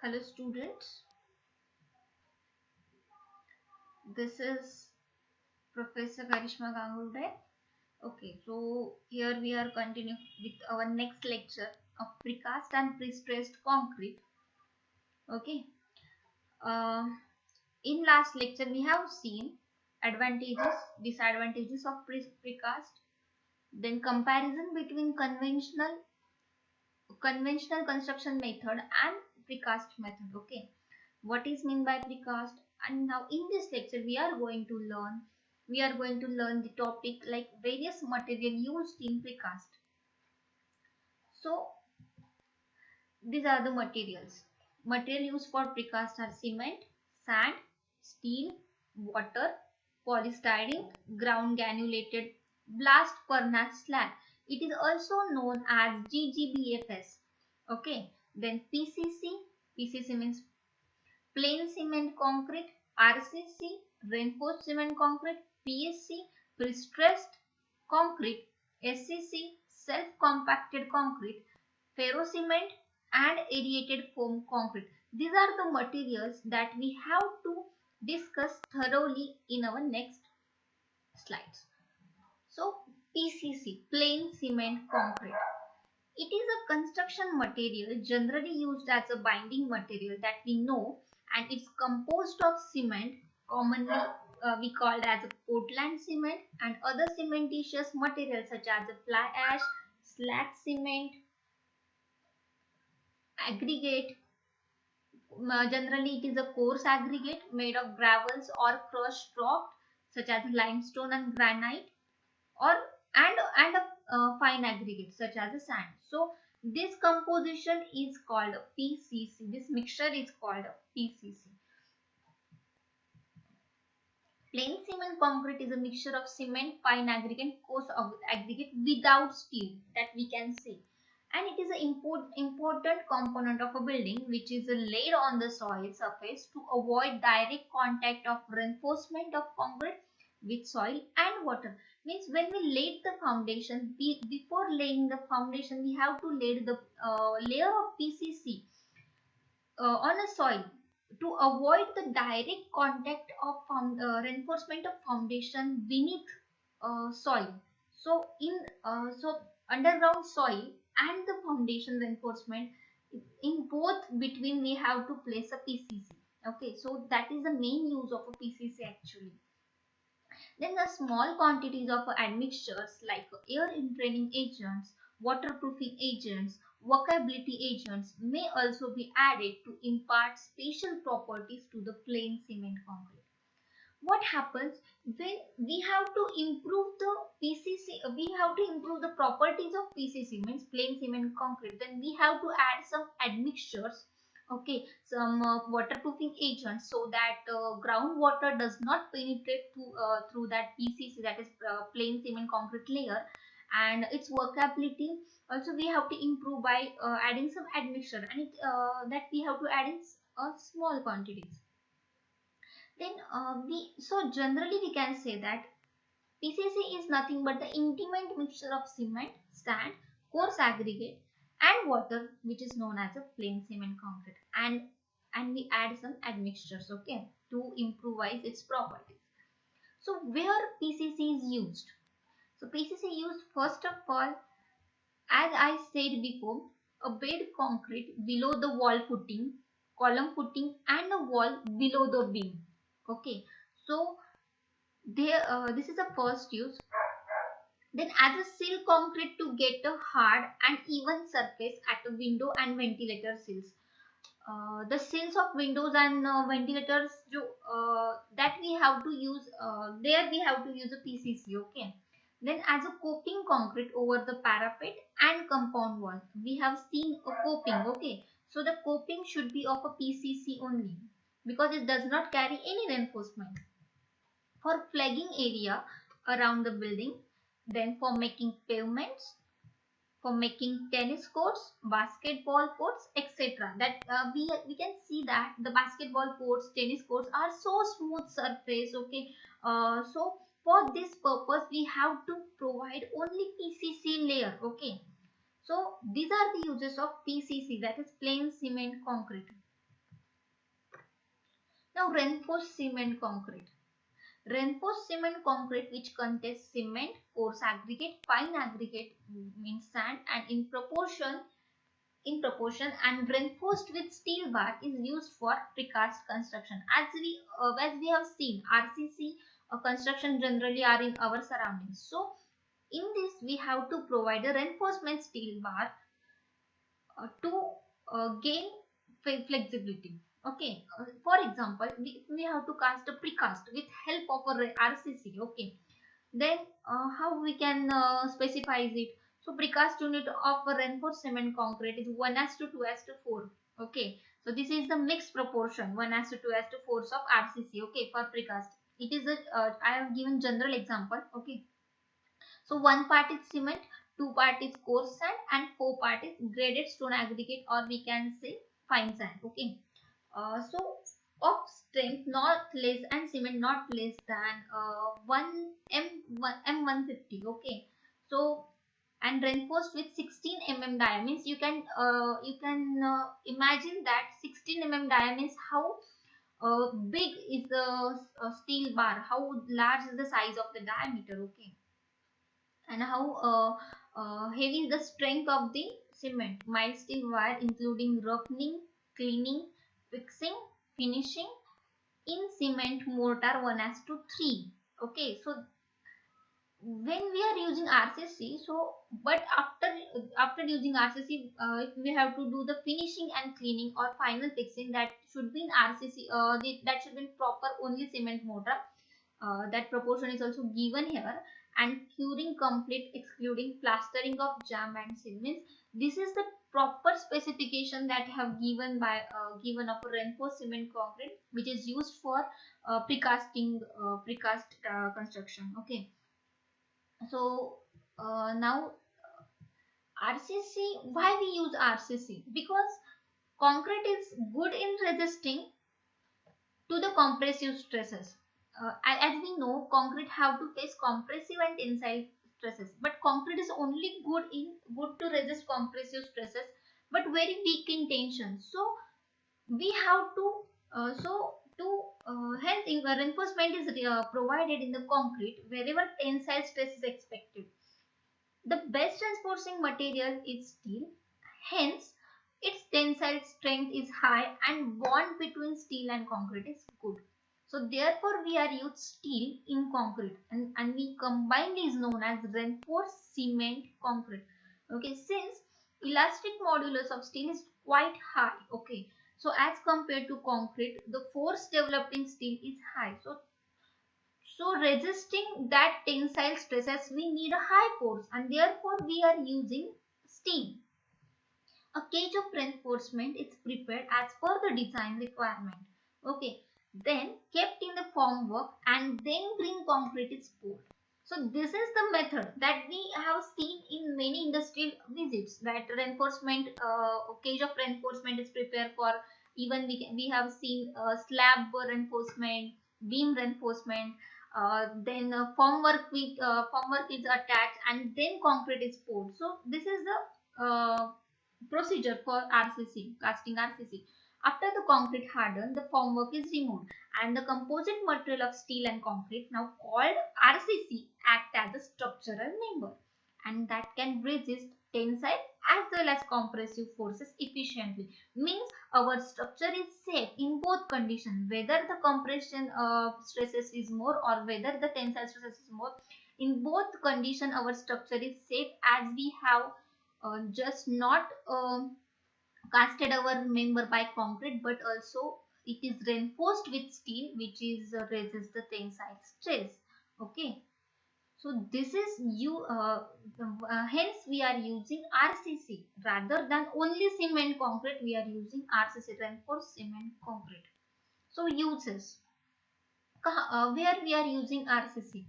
Hello students, this is Professor Karishma Gangude. Okay, so here we are continuing with our next lecture of precast and prestressed concrete. Okay, uh, in last lecture we have seen advantages, disadvantages of precast, then comparison between conventional construction method and precast method. Okay, what is mean by precast, and now in this lecture we are going to learn the topic like various material used in precast. So these are the material used for precast are cement, sand, steel, water, polystyrene, ground granulated blast furnace slag. It is also known as GGBFS. Okay, then PCC means plain cement concrete, RCC, reinforced cement concrete, PSC, prestressed concrete, SCC, self-compacted concrete, ferrocement, and aerated foam concrete. These are the materials that we have to discuss thoroughly in our next slides. So, PCC, plain cement concrete. It is a construction material generally used as a binding material that we know, and it's composed of cement, commonly we called as a Portland cement, and other cementitious materials such as a fly ash, slag cement, aggregate. Generally, it is a coarse aggregate made of gravels or crushed rock such as limestone and granite, or and a fine aggregate such as a sand. So this composition is called PCC. This mixture is called PCC. Plain cement concrete is a mixture of cement, fine aggregate, coarse aggregate without steel that we can see. And it is an important component of a building which is laid on the soil surface to avoid direct contact of reinforcement of concrete with soil and water. Means when we laid the foundation, before laying the foundation, we have to lay the layer of PCC on a soil to avoid the direct contact of reinforcement of foundation beneath soil. So so underground soil and the foundation reinforcement, in both between we have to place a PCC. Okay, so that is the main use of a PCC actually. Then the small quantities of admixtures like air entraining agents, waterproofing agents, workability agents may also be added to impart special properties to the plain cement concrete. What happens when we have to improve the PCC, we have to improve the properties of PCC, means plain cement concrete, then we have to add some admixtures, okay, some waterproofing agents, so that groundwater does not penetrate through that PCC, that is plain cement concrete layer, and its workability also we have to improve by adding some admixture, and that we have to add in small quantities. Then so generally we can say that PCC is nothing but the intimate mixture of cement, sand, coarse aggregate, and water, which is known as a plain cement concrete, and we add some admixtures, okay, to improvise its properties. So where PCC is used? So PCC used first of all, as I said before, a bed concrete below the wall footing, column footing, and a wall below the beam. Okay, so this is the first use. Then as a seal concrete to get a hard and even surface at a window and ventilator sills. The sills of windows and ventilators that we have to use, there we have to use a PCC, okay. Then as a coping concrete over the parapet and compound wall, we have seen a coping, okay. So the coping should be of a PCC only because it does not carry any reinforcement. For flagging area around the building, then for making pavements, for making tennis courts, basketball courts, etc. That we can see that the basketball courts, tennis courts are so smooth surface. Okay, so for this purpose we have to provide only PCC layer. Okay, so these are the uses of PCC, that is plain cement concrete. Now reinforced cement concrete. Reinforced cement concrete which contains cement, coarse aggregate, fine aggregate means sand, and in proportion and reinforced with steel bar is used for precast construction. As we have seen, RCC construction generally are in our surroundings. So in this we have to provide a reinforcement steel bar to gain flexibility. Okay, for example, we have to cast a precast with help of a RCC. Okay, then how we can specify it? So precast unit of a reinforced cement concrete is 1:2:4. Okay, so this is the mixed proportion 1:2:4 of RCC. Okay, for precast, it is a I have given general example. Okay, so one part is cement, two part is coarse sand, and four part is graded stone aggregate, or we can say fine sand. Okay, so of strength not less and cement not less than 1 m 150. Okay, so and reinforced with 16 mm diameter means you can imagine that 16 mm diameter means how big is the steel bar, how large is the size of the diameter. Okay, and how heavy is the strength of the cement. Mild steel wire including roughening, cleaning, fixing, finishing in cement mortar 1:3. Okay, so when we are using RCC, so but after using RCC, if we have to do the finishing and cleaning or final fixing, that should be in RCC. That should be in proper only cement mortar. That proportion is also given here, and curing complete excluding plastering of jam and seal means this is the proper specification that have given of a reinforced cement concrete which is used for precast construction. Okay, so now RCC, why we use RCC? Because concrete is good in resisting to the compressive stresses. As we know, concrete have to face compressive and tensile stresses, but concrete is only good to resist compressive stresses, but very weak in tension. So we have to hence reinforcement is provided in the concrete wherever tensile stress is expected. The best reinforcing material is steel, hence its tensile strength is high and bond between steel and concrete is good. So therefore we are used steel in concrete, and we combine is known as reinforced cement concrete. Okay, since elastic modulus of steel is quite high. Okay, so as compared to concrete, the force developed in steel is high. So resisting that tensile stresses, we need a high force, and therefore we are using steel. A cage of reinforcement is prepared as per the design requirement. Okay, then kept in the formwork and then green concrete is poured. So this is the method that we have seen in many industrial visits, that reinforcement cage of reinforcement is prepared for. Even we have seen slab reinforcement, beam reinforcement, then formwork is attached and then concrete is poured. So this is the procedure for RCC, casting RCC. After the concrete hardened, the formwork is removed and the composite material of steel and concrete, now called RCC, act as a structural member, and that can resist tensile as well as compressive forces efficiently. Means our structure is safe in both conditions, whether the compression stresses is more or whether the tensile stresses is more. In both condition our structure is safe, as we have just not casted our member by concrete, but also it is reinforced with steel which is resist the tensile stress. Okay, so this is hence we are using RCC rather than only cement concrete. We are using RCC, reinforced cement concrete. So uses, where we are using RCC.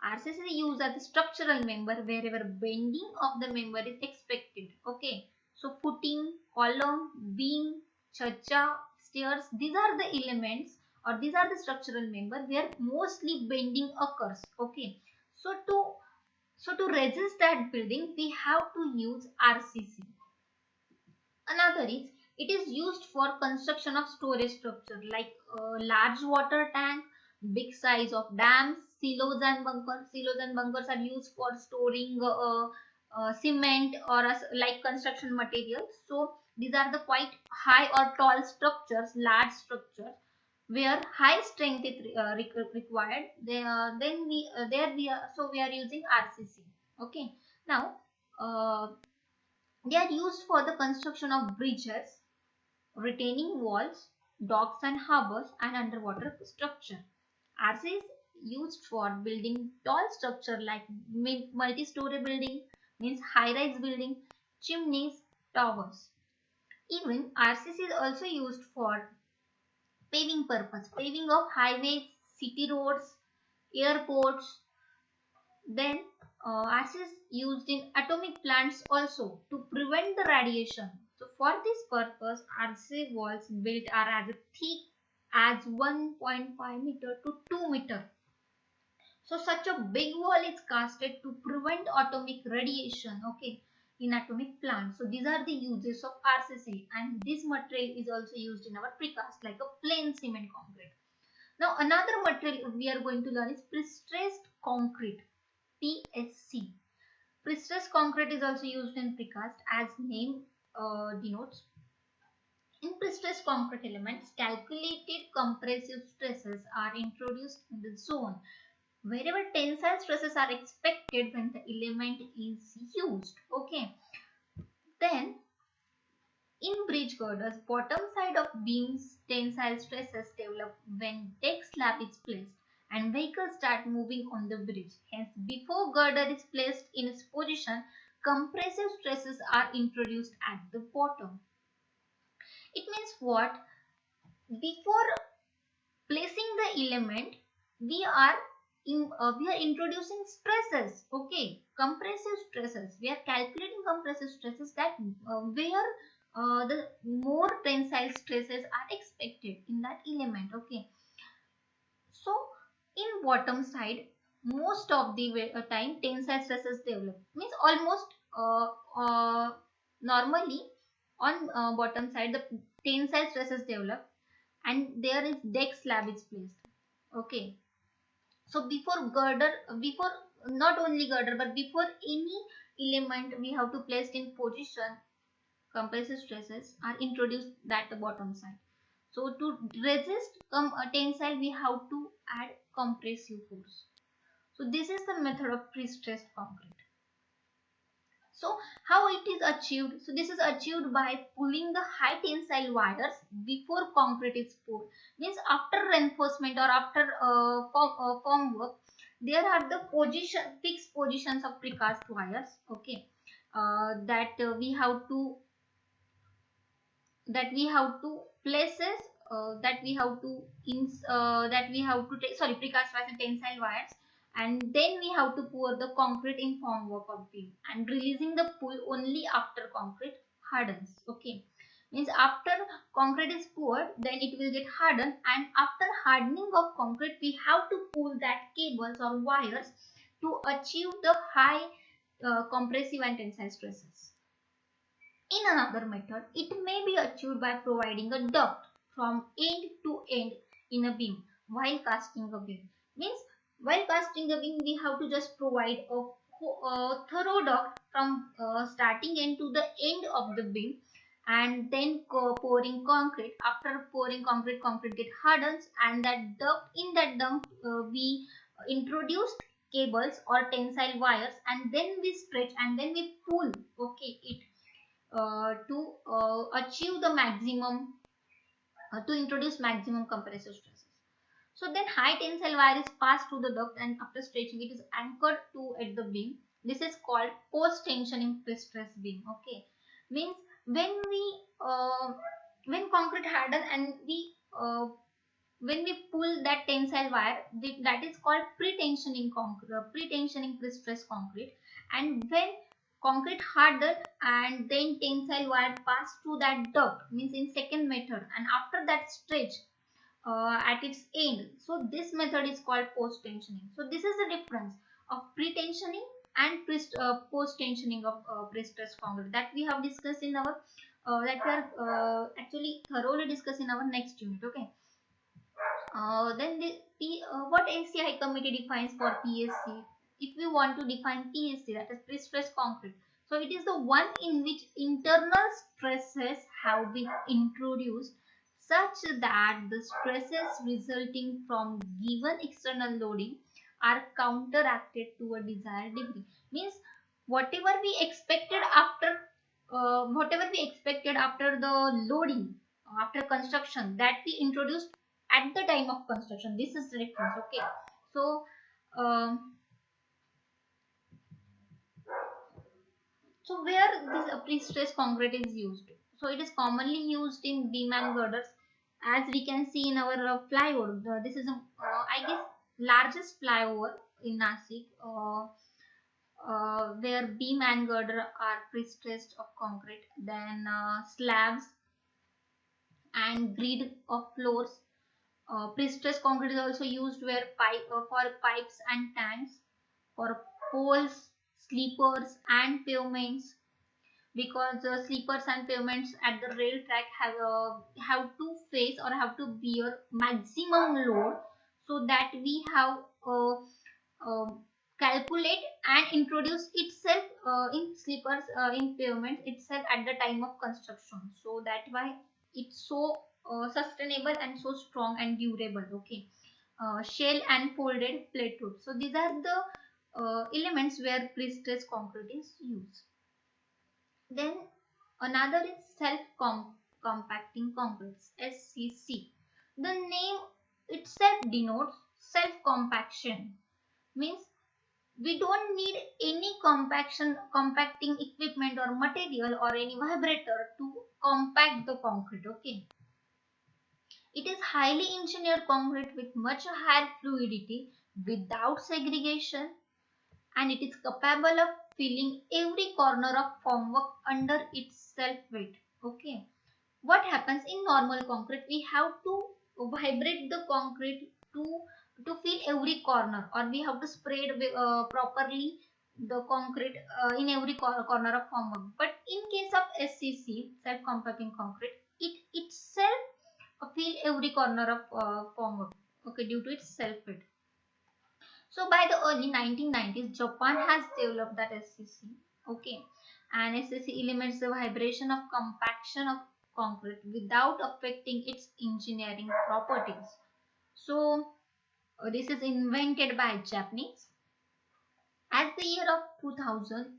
RCC is used as a structural member wherever bending of the member is expected. Okay, so footing, column, beam, chacha, stairs, these are the elements, or these are the structural member where mostly bending occurs. Okay, so to resist that building we have to use RCC. Another is It is used for construction of storage structure like large water tank, big size of dams, silos and bunkers. Silos and bunkers are used for storing cement or like construction materials. So these are the quite high or tall structures, large structures where high strength is required. Then we there we are so we are using RCC. Okay. Now they are used for the construction of bridges, retaining walls, docks and harbors, and underwater structure. RC is used for building tall structure like multi-story building, means high-rise building, chimneys, towers. Even RCC is also used for paving purpose, paving of highways, city roads, airports. Then acid is used in atomic plants also to prevent the radiation. So for this purpose, RC walls built are as thick as 1.5 meter to 2 meter. So such a big wall is casted to prevent atomic radiation, okay, in atomic plants. So these are the uses of RCC, and this material is also used in our precast like a plain cement concrete. Now another material we are going to learn is prestressed concrete. PSC. Prestressed concrete is also used in precast as name denotes. In prestressed concrete elements, calculated compressive stresses are introduced in the zone wherever tensile stresses are expected when the element is used. Okay. Then in bridge girders, bottom side of beams tensile stresses develop when deck slab is placed and vehicles start moving on the bridge. Hence, before girder is placed in its position, compressive stresses are introduced at the bottom. It means what? Before placing the element, we are introducing stresses. Okay, compressive stresses. We are calculating compressive stresses that where the more tensile stresses are expected in that element. Okay, so in bottom side, most of the time tensile stresses develop. Means almost normally on bottom side the tensile stresses develop and there is deck slab is placed. Okay, so before not only girder but before any element we have to place in position, compressive stresses are introduced at the bottom side. So to resist tensile we have to add compressive force. So this is the method of pre-stressed concrete. So how it is achieved? So this is achieved by pulling the high tensile wires before concrete is poured. Means after reinforcement or after form work, there are the fixed positions of precast wires. Okay, that we have to places that we have to take, sorry, precast wires and tensile wires, and then we have to pour the concrete in formwork of beam and releasing the pull only after concrete hardens. Okay, means after concrete is poured then it will get hardened, and after hardening of concrete we have to pull that cables or wires to achieve the high compressive and tensile stresses. In another method, it may be achieved by providing a duct from end to end in a beam while casting a beam. Means while casting a beam, we have to just provide a thorough duct from starting end to the end of the beam, and then pouring concrete. After pouring concrete, concrete get hardens, and that duct in that duct we introduce cables or tensile wires, and then we stretch and then we pull. Okay, it to achieve the maximum to introduce maximum compressive stresses. So then high tensile wire is passed through the duct and after stretching it is anchored to at the beam. This is called post tensioning pre-stress beam. Okay, means when we when concrete harden and we when we pull that tensile wire, that is called pre-tensioning concrete, pre-tensioning pre-stress concrete. And when concrete hardened and then tensile wire passed through that duct, means in second method, and after that stretch at its end. So this method is called post tensioning. So this is the difference of pre-tensioning and post tensioning of pre-stressed concrete that we have discussed in our that we are actually thoroughly discussed in our next unit. Okay. Then what ACI committee defines for PSC? If we want to define PSC, that is pre-stressed concrete. So it is the one in which internal stresses have been introduced such that the stresses resulting from given external loading are counteracted to a desired degree. Means whatever we expected after the loading after construction that we introduced at the time of construction. This is the difference. Okay. So um, where this pre-stressed concrete is used, so it is commonly used in beam and girders, as we can see in our flyover. This is I guess largest flyover in Nasik, where beam and girder are pre-stressed of concrete. Then slabs and grid of floors. Pre-stressed concrete is also used where for pipes and tanks, for poles, sleepers, and pavements. Because sleepers and pavements at the rail track have to face or have to bear maximum load, so that we have uh, calculate and introduce itself in sleepers in pavement itself at the time of construction, so that why it's so sustainable and so strong and durable. Okay. Shell and folded plate roof, so these are the elements where pre-stressed concrete is used. Then another is self-compacting concretes, SCC. The name itself denotes self-compaction. Means we don't need any compacting equipment or material or any vibrator to compact the concrete. Okay. It is highly engineered concrete with much higher fluidity without segregation, and it is capable of filling every corner of formwork under its self weight. Okay. What happens in normal concrete? We have to vibrate the concrete to fill every corner, or we have to spread properly the concrete in every corner of formwork. But in case of SCC, self compacting concrete, it itself fill every corner of formwork. Okay, due to its self weight. So by the early 1990s, Japan has developed that SCC. Okay, and SCC eliminates the vibration of compaction of concrete without affecting its engineering properties. So this is invented by Japanese. As the year of 2000,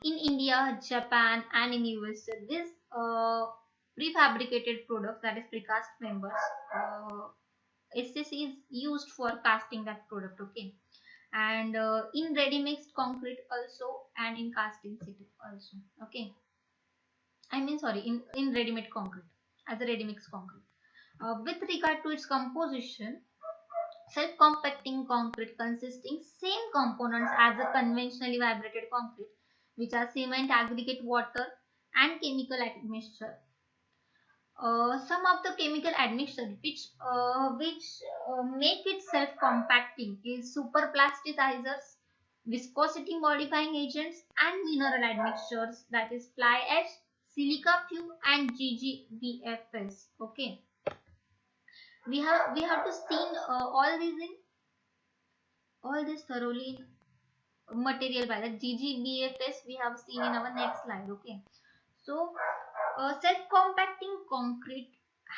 in India, Japan, and in US, this prefabricated products, that is precast members, SCC is used for casting that product. Okay. And in ready mixed concrete also, and in casting city also. Okay. I mean, sorry, in ready made concrete, as a ready mixed concrete. With regard to its composition, self compacting concrete consisting same components as a conventionally vibrated concrete, which are cement, aggregate, water, and chemical admixture. Some of the chemical admixture which make it self compacting is superplasticizers, viscosity modifying agents, and mineral admixtures, that is fly ash, silica fume, and GGBFS. Okay, we have to see all this thoroughly in material by the GGBFS we have seen in our next slide. Okay, so self-compacting concrete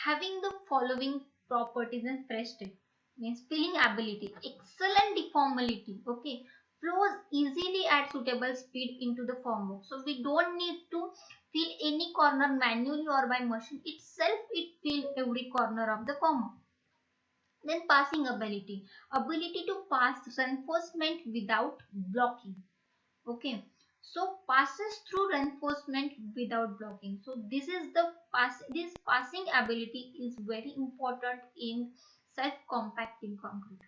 having the following properties in fresh state, means filling ability, excellent deformability. Okay, flows easily at suitable speed into the formwork, so we don't need to fill any corner manually or by machine itself. It fill every corner of the formwork. Then passing ability to pass reinforcement without blocking. Okay, so passes through reinforcement without blocking. So this is the this passing ability is very important in self compacting concrete.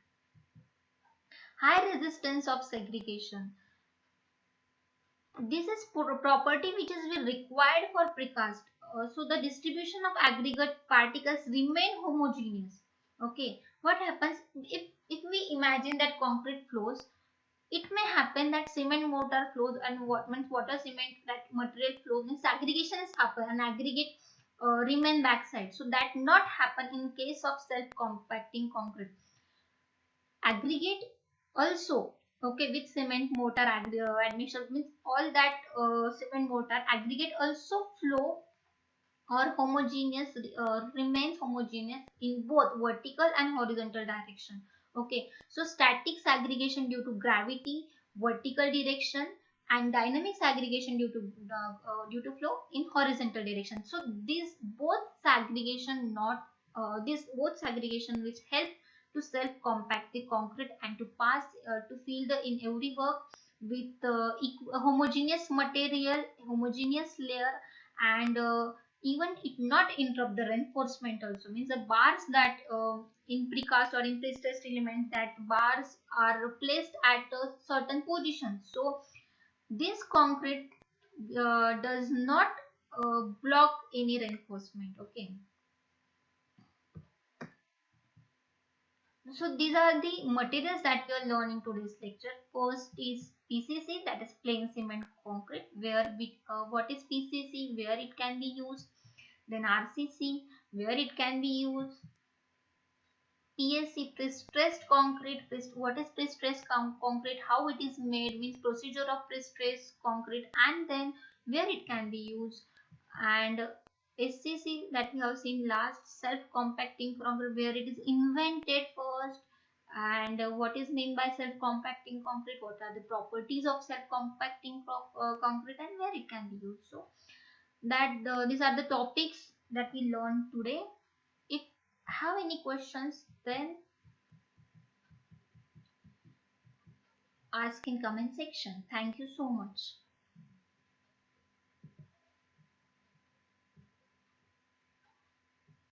High resistance of segregation, this is property which is required for precast. So the distribution of aggregate particles remain homogeneous. Okay, what happens if we imagine that concrete flows, It may happen that cement mortar flows and what means water cement that material flow means aggregation is happen and aggregate remain backside. So that not happen in case of self compacting concrete. Aggregate also okay with cement mortar admixture means all that cement mortar aggregate also flow or homogeneous remains homogeneous in both vertical and horizontal direction. Okay, so static segregation due to gravity, vertical direction, and dynamic segregation due to flow in horizontal direction. So these both segregation not this both segregation which help to self compact the concrete and to pass to fill the in every work with homogeneous material, homogeneous layer, and even it not interrupt the reinforcement also means the bars that in precast or in pre-stressed element that bars are placed at a certain position, so this concrete does not block any reinforcement. Okay, so these are the materials that we are learning today's lecture. First is PCC, that is plain cement concrete, where we what is PCC, where it can be used, then RCC, where it can be used, PSC, pre-stressed concrete, what is pre-stressed concrete, how it is made, means procedure of pre-stressed concrete, and then where it can be used, and SCC that we have seen last, self-compacting concrete, where it is invented first, and what is meant by self-compacting concrete, what are the properties of self-compacting concrete, and where it can be used. So that these are the topics that we learned today. If have any questions, then ask in comment section. Thank you so much.